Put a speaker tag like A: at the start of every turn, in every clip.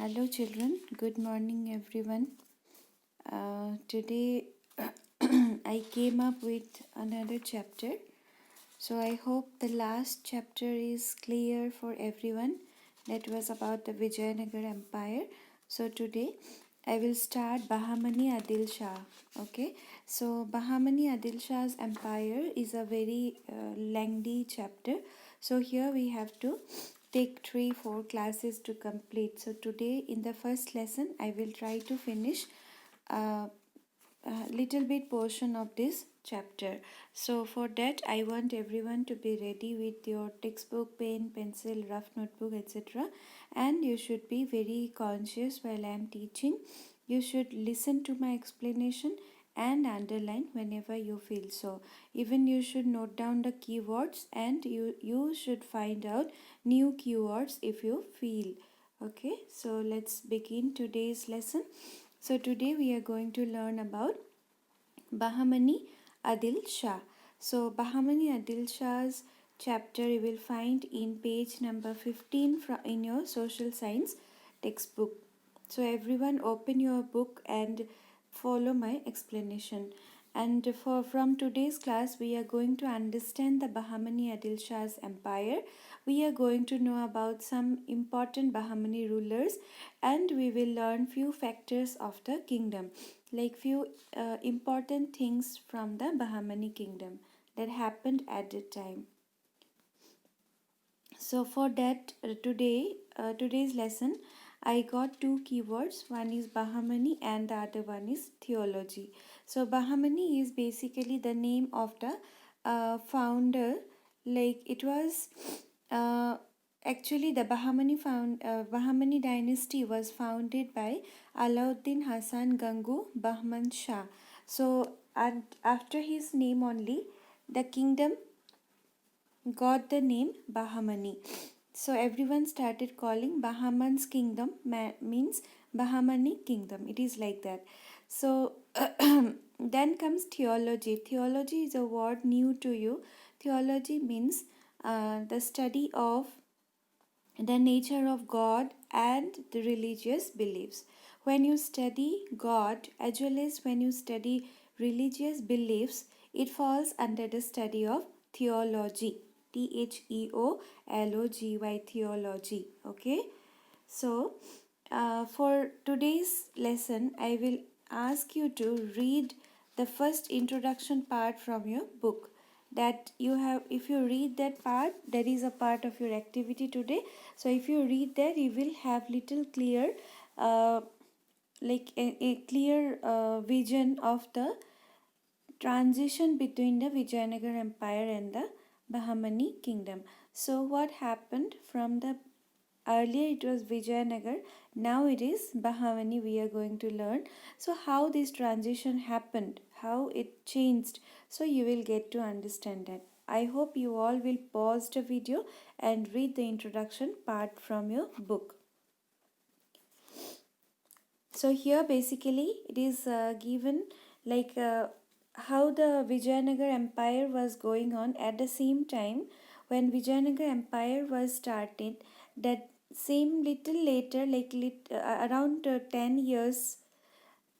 A: Hello children, good morning everyone. Today I came up with another chapter. So I hope the last chapter is clear for everyone. That was about the Vijayanagar Empire. So today I will start Bahamani Adil Shah. Okay, so Bahamani Adil Shah's empire is a very lengthy chapter. So here we have to take 3-4 classes to complete. So today in the first lesson I will try to finish a little bit portion of this chapter. So for that I want everyone to be ready with your textbook, pen, pencil, rough notebook, etc. And you should be very conscious while I am teaching. You should listen to my explanation and underline whenever you feel so. Even you should note down the keywords and you should find out new keywords if you feel. Okay, so let's begin today's lesson. So today we are going to learn about Bahamani Adil Shah. So Bahamani Adil Shah's chapter you will find in page number 15 in your social science textbook. So everyone open your book and follow my explanation. And from today's class we are going to understand the Bahamani Adil Shah's empire. We are going to know about some important Bahamani rulers and we will learn few factors of the kingdom, like few important things from the Bahamani kingdom that happened at the time. So for that today's lesson I got two keywords. One is Bahamani and the other one is theology. So Bahamani is basically the name of the founder. Like it was uh, actually the Bahamani dynasty was founded by Alauddin Hasan Gangu Bahman Shah. So and after his name only the kingdom got the name Bahamani. So everyone started calling Bahaman's kingdom means Bahamani kingdom. It is like that. So then comes theology. Theology is a word new to you. Theology means the study of the nature of God and the religious beliefs. When you study God as well as when you study religious beliefs, it falls under the study of theology. Theology, theology. Okay. So, for today's lesson, I will ask you to read the first introduction part from your book. That you have, if you read that part, that is a part of your activity today. So, if you read that, you will have little clear, like a clear vision of the transition between the Vijayanagar Empire and the Bahamani kingdom. So what happened from the earlier it was Vijayanagar, now it is Bahamani we are going to learn. So how this transition happened, how it changed, so you will get to understand that. I hope you all will pause the video and read the introduction part from your book. So here basically it is given like how the Vijayanagar Empire was going on at the same time when Vijayanagar Empire was started. That same little later, like around 10 years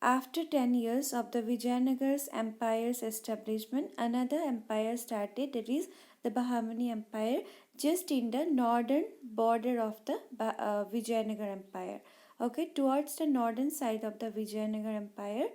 A: after 10 years of the Vijayanagar's empire's establishment, another empire started, that is the Bahamani Empire, just in the northern border of the Vijayanagar Empire. Okay, towards the northern side of the Vijayanagar Empire,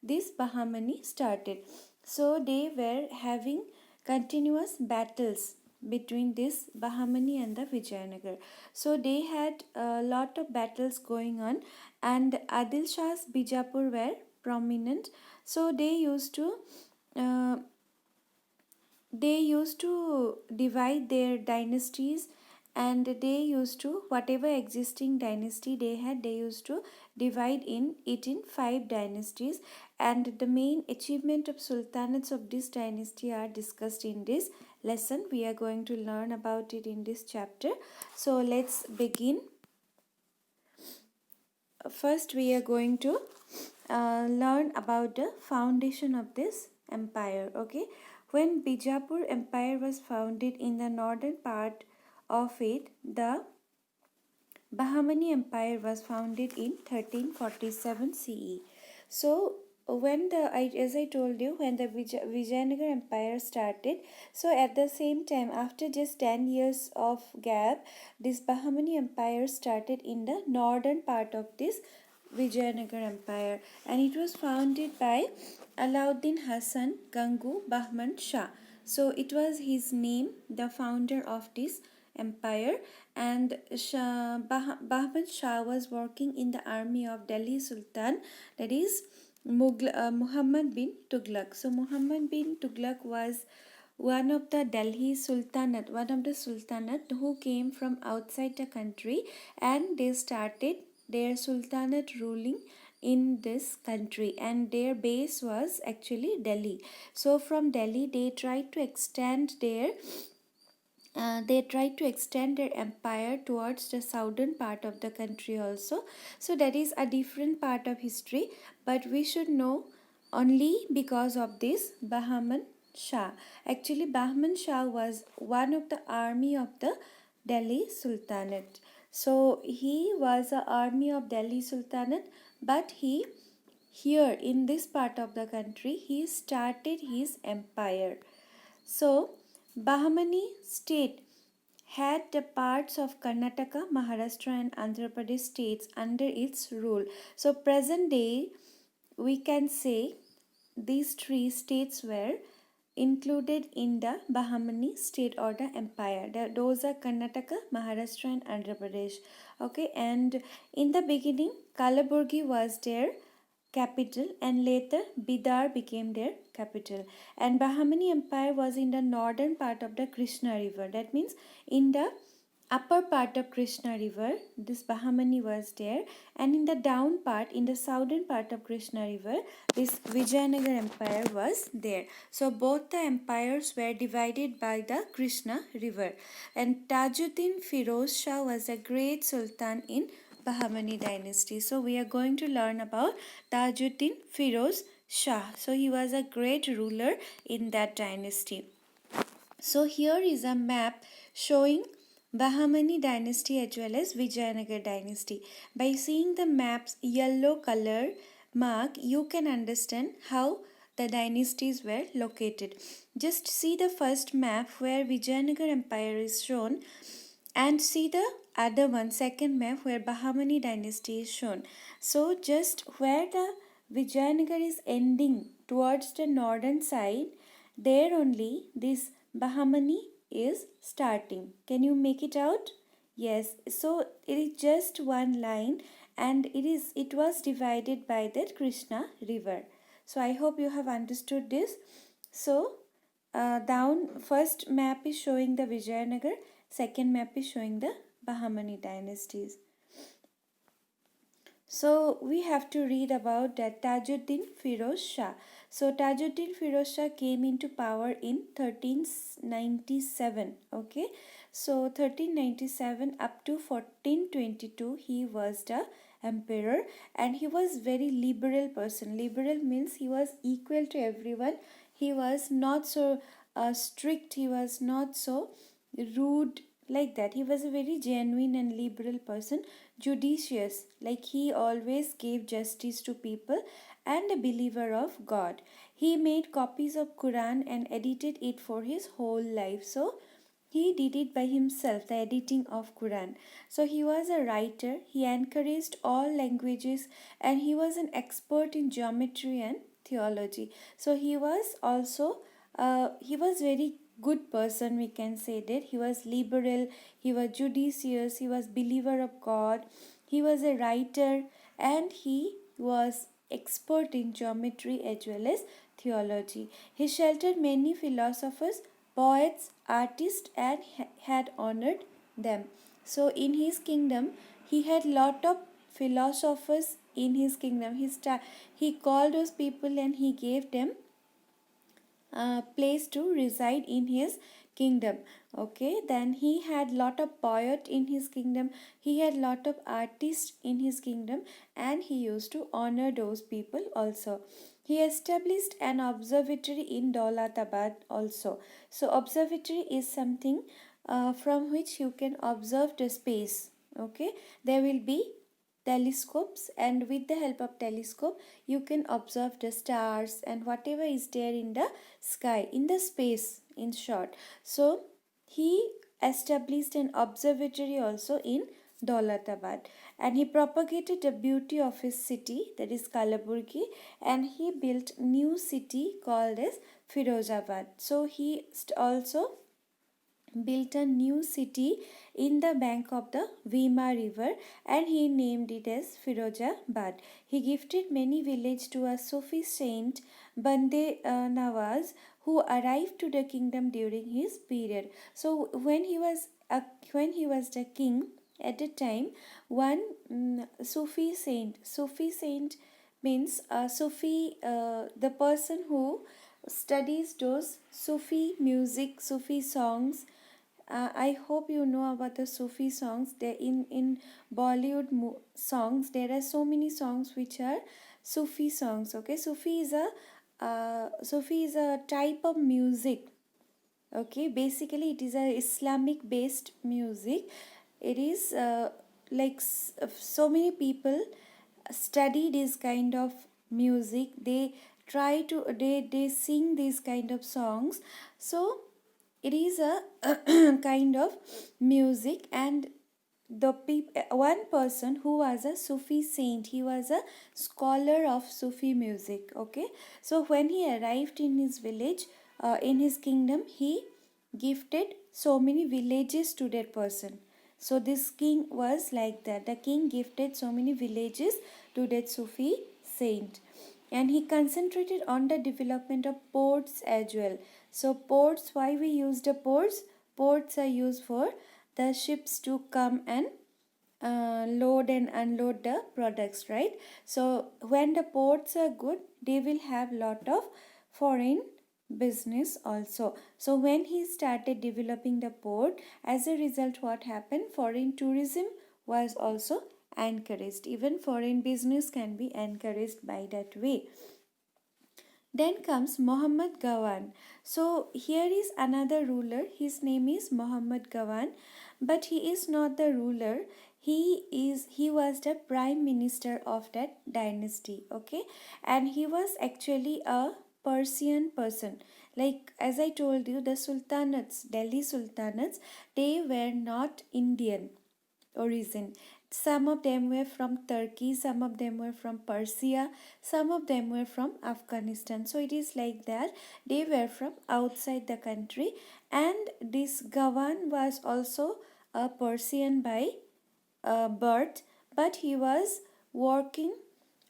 A: this Bahamani started. So they were having continuous battles between this Bahamani and the Vijayanagar. So they had a lot of battles going on, and Adil Shah's Bijapur were prominent. So uh, they used to divide their dynasties, and they used to, whatever existing dynasty they had, they used to divide it in 5 dynasties, and the main achievement of sultanates of this dynasty are discussed in this lesson. We are going to learn about it in this chapter. So let's begin. First we are going to learn about the foundation of this empire. Okay, when Bijapur Empire was founded in the northern part of it, the Bahmani Empire was founded in 1347 CE. So when as I told you, when the Vijayanagar Empire started, so at the same time, after just 10 years of gap, this Bahmani Empire started in the northern part of this Vijayanagar Empire, and it was founded by Alauddin Hassan Gangu Bahman Shah. So it was his name, the founder of this empire, and Bahman Shah was working in the army of Delhi Sultan, that is Muhammad bin Tughlaq. So Muhammad bin Tughlaq was one of the sultanate who came from outside the country, and they started their sultanate ruling in this country, and their base was actually Delhi. So from Delhi they tried to extend their empire towards the southern part of the country also. So that is a different part of history, but we should know only because of this Bahman Shah. Actually, Bahman Shah was one of the army of the Delhi Sultanate. So he was an army of Delhi Sultanate, but here in this part of the country, he started his empire. So, Bahmani state had the parts of Karnataka, Maharashtra, and Andhra Pradesh states under its rule. So, present day, we can say these three states were included in the Bahmani state or the empire. Those are Karnataka, Maharashtra, and Andhra Pradesh. Okay, and in the beginning, Kalaburgi was their capital, and later Bidar became their capital. And Bahmani Empire was in the northern part of the Krishna River. That means in the upper part of Krishna River, this Bahmani was there, and in the down part, in the southern part of Krishna River, this Vijayanagar Empire was there. So both the empires were divided by the Krishna River, and Tajuddin Firoz Shah was a great sultan in Bahmani dynasty. So we are going to learn about Tajuddin Firoz Shah. So he was a great ruler in that dynasty. So here is a map showing Bahmani dynasty as well as Vijayanagar dynasty. By seeing the map's yellow color mark, you can understand how the dynasties were located. Just see the first map where Vijayanagar Empire is shown, and see the other one, second map, where Bahmani dynasty is shown. So just where the Vijayanagar is ending towards the northern side, there only this Bahmani is starting. Can you make it out? Yes. So it is just one line, and it was divided by that Krishna river. So I hope you have understood this. So down first map is showing the Vijayanagar, second map is showing the Bahmani dynasties. So we have to read about that Tajuddin Firoz Shah. So Tajuddin Firoz Shah came into power in 1397. Okay, so 1397 up to 1422 he was the emperor, and he was very liberal person. Liberal means he was equal to everyone. He was not so strict. He was not so rude like that. He was a very genuine and liberal person, judicious, like he always gave justice to people, and a believer of God. He made copies of Quran and edited it for his whole life. So he did it by himself, the editing of Quran. So he was a writer. He encouraged all languages, and he was an expert in geometry and theology. So he was also he was very good person, we can say that. He was liberal, he was judicious, he was believer of God, he was a writer, and he was expert in geometry as well as theology. He sheltered many philosophers, poets, artists, and had honored them. So in his kingdom he had lot of philosophers in his kingdom. He called those people and he gave them place to reside in his kingdom. Okay, then he had lot of poet in his kingdom, he had lot of artists in his kingdom, and he used to honor those people also. He established an observatory in Daulatabad also. So observatory is something from which you can observe the space. Okay, there will be telescopes, and with the help of telescope you can observe the stars and whatever is there in the sky, in the space, in short. So he established an observatory also in Daulatabad, and he propagated the beauty of his city, that is Kalaburgi, and he built new city called as Firozabad. So he also built a new city in the bank of the Vima river, and he named it as Firozabad. He gifted many villages to a Sufi saint, Bande Nawaz, who arrived to the kingdom during his period. So when he was the king at the time, one Sufi saint means Sufi, the person who studies those Sufi music, Sufi songs. I hope you know about the Sufi songs. There in Bollywood songs, there are so many songs which are Sufi songs. Okay, Sufi is a type of music. Okay, basically it is a Islamic based music. It is so many people study this kind of music. They sing these kind of songs. So it is a kind of music, and one person who was a Sufi saint, he was a scholar of Sufi music. Okay, so when he arrived in his village, in his kingdom, he gifted so many villages to that person. So this king was like that. The king gifted so many villages to that Sufi saint, and he concentrated on the development of ports as well. So ports, why we use the ports? Ports are used for the ships to come and load and unload the products, right? So when the ports are good, they will have lot of foreign business also. So when he started developing the port, as a result, what happened? Foreign tourism was also encouraged. Even foreign business can be encouraged by that way. Then comes Muhammad Gawan. So here is another ruler. His name is Muhammad Gawan, but he is not the ruler. He was the prime minister of that dynasty. Okay, and he was actually a Persian person. Like as I told you, the sultanates, Delhi sultanates, they were not Indian origin. Some of them were from Turkey, some of them were from Persia, some of them were from Afghanistan. So it is like that. They were from outside the country, and this Gawan was also a Persian by birth, but he was working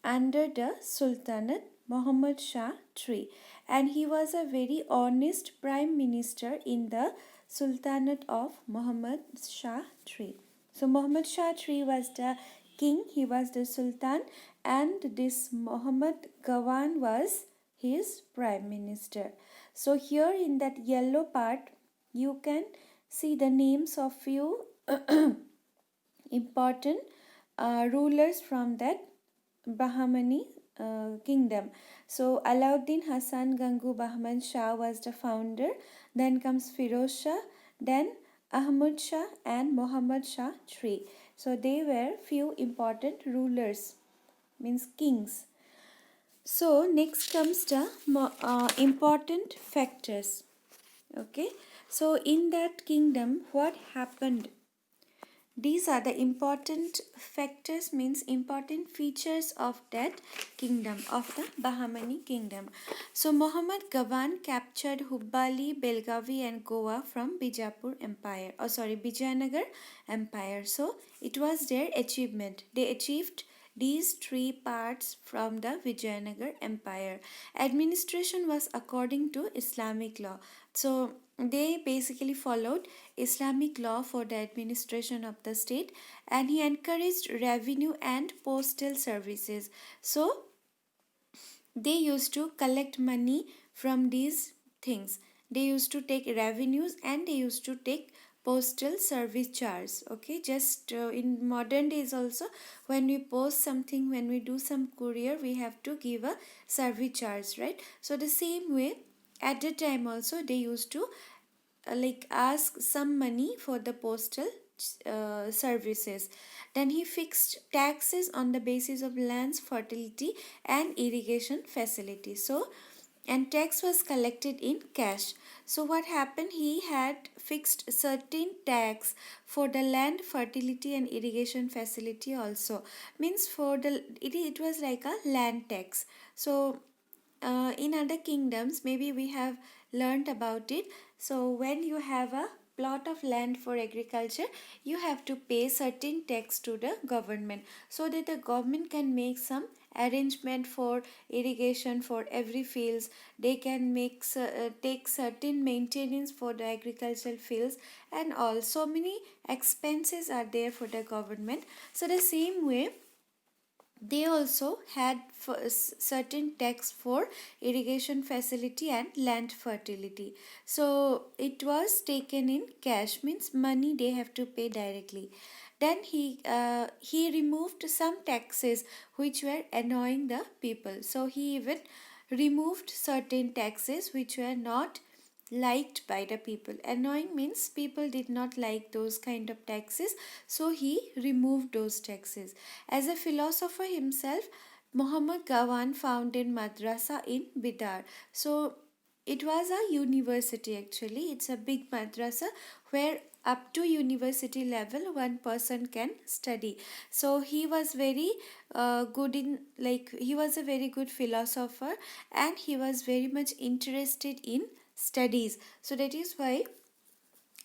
A: under the Sultanate Muhammad Shah III, and he was a very honest prime minister in the Sultanate of Muhammad Shah III. So Muhammad Shah III was the king, he was the sultan, and this Muhammad Gawan was his prime minister. So here in that yellow part, you can see the names of few important rulers from that Bahmani kingdom. So Alauddin Hassan Gangu Bahman Shah was the founder. Then comes Firoz Shah, then Ahmad Shah and Muhammad Shah III. So they were few important rulers, means kings. So next comes the important factors. Okay, so in that kingdom, what happened? These are the important factors, means important features of that kingdom, of the Bahmani kingdom. So Muhammad Gawan captured Hubbali, Belgavi and Goa from Vijayanagar Empire. So it was their achievement. They achieved these three parts from the Vijayanagar Empire. Administration was according to Islamic law. So they basically followed Islamic law for the administration of the state, and he encouraged revenue and postal services. So they used to collect money from these things. They used to take revenues and they used to take postal service charge. Okay, just in modern days also, when we post something, when we do some courier, we have to give a service charge, right? So the same way, at the time also they used to ask some money for the postal services. Then he fixed taxes on the basis of land's fertility and irrigation facility. So, and tax was collected in cash. So what happened, he had fixed certain tax for the land fertility and irrigation facility also, means for the it was like a land tax. So in other kingdoms maybe we have learned about it. So when you have a plot of land for agriculture, you have to pay certain tax to the government, so that the government can make some arrangement for irrigation for every fields. They can take certain maintenance for the agricultural fields, and also many expenses are there for the government. So the same way they also had certain tax for irrigation facility and land fertility. So it was taken in cash, means money they have to pay directly. Then he removed some taxes which were annoying the people. So he even removed certain taxes which were not liked by the people. Annoying means people did not like those kind of taxes, so he removed those taxes. As a philosopher himself, Muhammad Gawan founded madrasa in Bidar. So it was a university actually. It's a big madrasa where up to university level one person can study. So he was very good in, like, he was a very good philosopher, and he was very much interested in studies. So that is why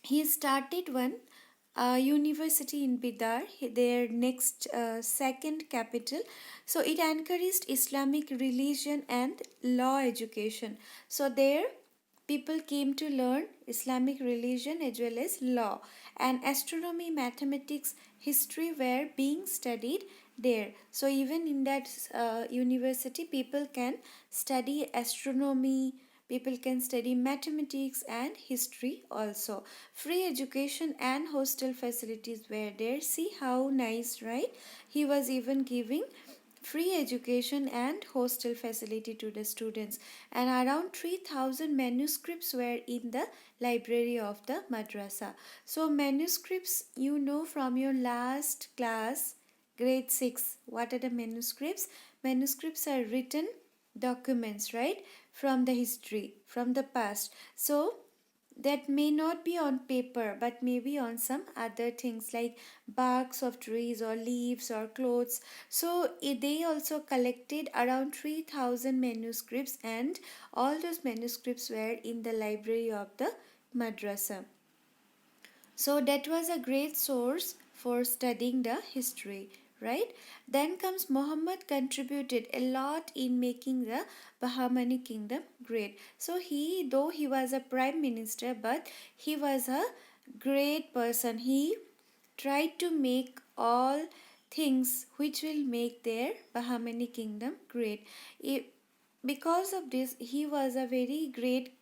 A: he started one university in Bidar, their next second capital. So it encouraged Islamic religion and law education. So there people came to learn Islamic religion as well as law, and astronomy, mathematics, history were being studied there. So even in that university, people can study astronomy, people can study mathematics and history also. Free education and hostel facilities were there. See how nice, right? He was even giving free education and hostel facility to the students, and around 3000 manuscripts were in the library of the madrasa. So manuscripts, you know from your last class, grade 6, what are the manuscripts? Manuscripts are written documents, right, from the history, from the past. So that may not be on paper but maybe on some other things like barks of trees or leaves or clothes. So they also collected around 3000 manuscripts, and all those manuscripts were in the library of the madrasa. So that was a great source for studying the history, right? Then comes Muhammad contributed a lot in making the Bahmani kingdom great. So he, though he was a prime minister, but he was a great person. He tried to make all things which will make their Bahmani kingdom great. Because of this, he was a very great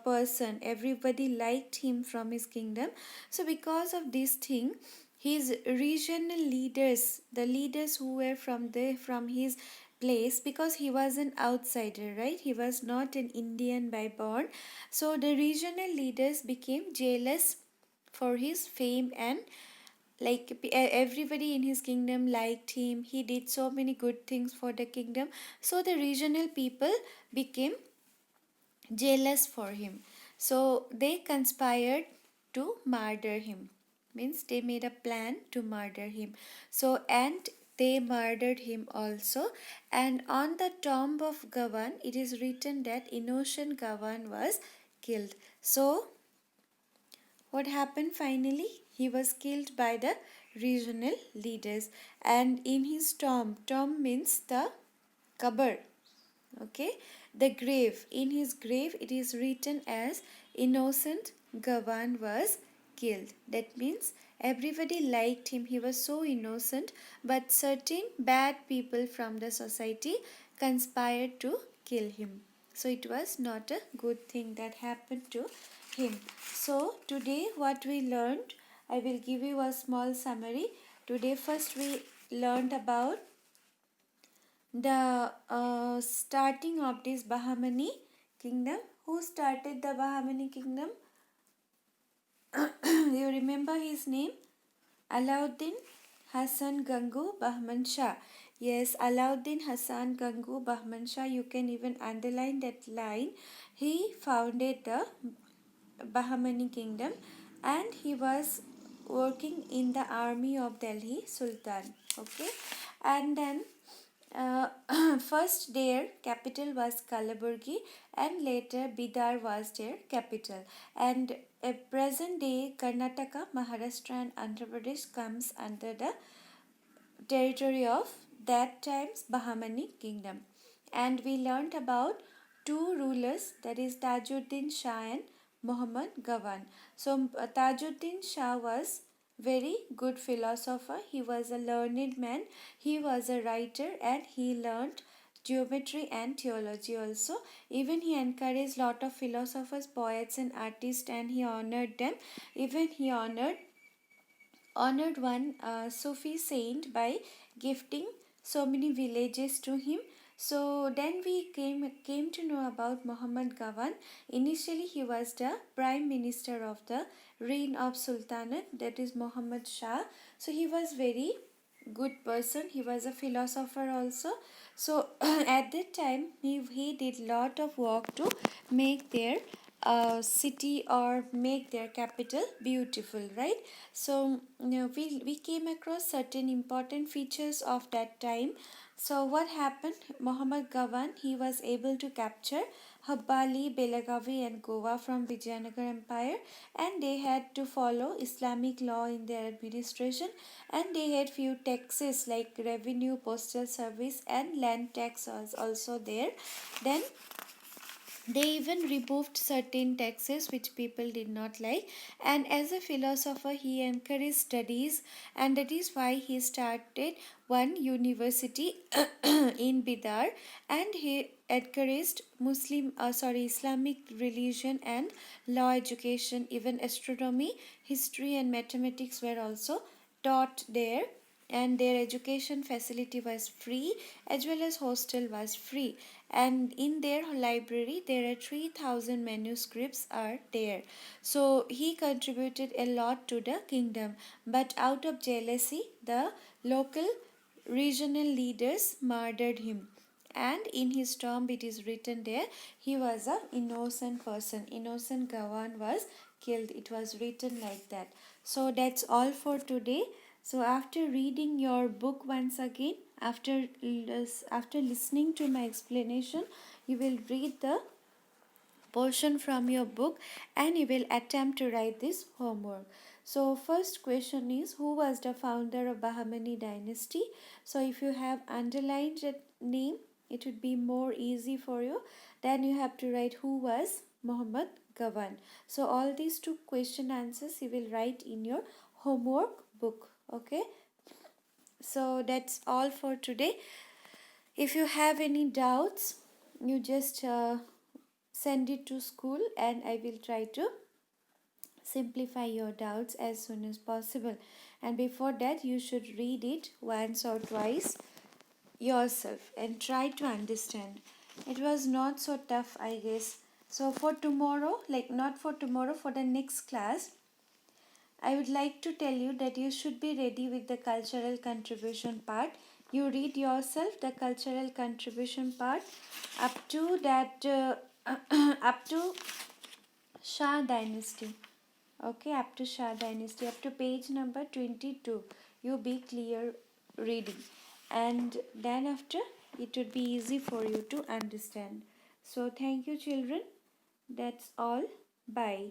A: person. Everybody liked him from his kingdom. So because of this thing, his regional leaders, the leaders who were from his place, because he was an outsider, right, he was not an Indian by born. So the regional leaders became jealous for his fame, and like everybody in his kingdom liked him. He did so many good things for the kingdom. So the regional people became jealous for him. So they conspired to murder him. Means they made a plan to murder him. So, and they murdered him also. And on the tomb of Gawan, it is written that innocent Gawan was killed. So what happened finally? He was killed by the regional leaders. And in his tomb means the kabar, okay, the grave, in his grave it is written as innocent Gawan was killed. That means everybody liked him, he was so innocent, but certain bad people from the society conspired to kill him. So it was not a good thing that happened to him. So today what we learned, I will give you a small summary. Today first we learned about the starting of this Bahmani kingdom. Who started the Bahmani kingdom? You remember his name? Alauddin Hassan Gangu Bahman Shah. Yes, Alauddin Hassan Gangu Bahman Shah. You can even underline that line. He founded the Bahmani kingdom and he was working in the army of Delhi Sultan. Okay, and then uh, first their capital was Kalaburgi and later Bidar was their capital. And present day Karnataka, Maharashtra and Andhra Pradesh comes under the territory of that time's Bahmani kingdom. And we learnt about two rulers, that is Tajuddin Shah and Muhammad Gawan. So Tajuddin Shah was very good philosopher. He was a learned man. He was a writer and he learnt geometry and theology also. Even he encouraged lot of philosophers, poets and artists and he honored them. Even he honored one Sufi saint by gifting so many villages to him. So then we came to know about Muhammad Gawan. Initially, he was the prime minister of the reign of Sultanate, that is Muhammad Shah. So he was very good person. He was a philosopher also. So at that time, he did lot of work to make their city or make their capital beautiful, right? So we came across certain important features of that time. So what happened? Muhammad Gawan, he was able to capture Habbali, Belagavi and Goa from Vijayanagar Empire, and they had to follow Islamic law in their administration, and they had few taxes like revenue, postal service and land tax was also there. Then they even removed certain taxes which people did not like, and as a philosopher, he encouraged studies, and that is why he started one university in Bidar, and he encouraged Islamic religion and law education. Even astronomy, history, and mathematics were also taught there, and their education facility was free as well as hostel was free, and in their library there are 3000 manuscripts are there. So he contributed a lot to the kingdom, but out of jealousy the local regional leaders murdered him, and in his tomb it is written there he was a innocent person, innocent Gawan was killed, it was written like that. So that's all for today. So after reading your book once again, after listening to my explanation, you will read the portion from your book and you will attempt to write this homework. So first question is, who was the founder of Bahmani dynasty? So if you have underlined that name, it would be more easy for you. Then you have to write who was Muhammad Gawan. So all these two question answers you will write in your homework book. Okay. So that's all for today. If you have any doubts, you just send it to school and I will try to simplify your doubts as soon as possible. And before that, you should read it once or twice yourself and try to understand. It was not so tough, I guess. So for tomorrow, not for tomorrow, for the next class, I would like to tell you that you should be ready with the cultural contribution part. You read yourself the cultural contribution part up to that up to Shah dynasty. Okay, up to Shah dynasty, up to page number 22. You be clear reading, and then after it would be easy for you to understand. So thank you children. That's all. Bye.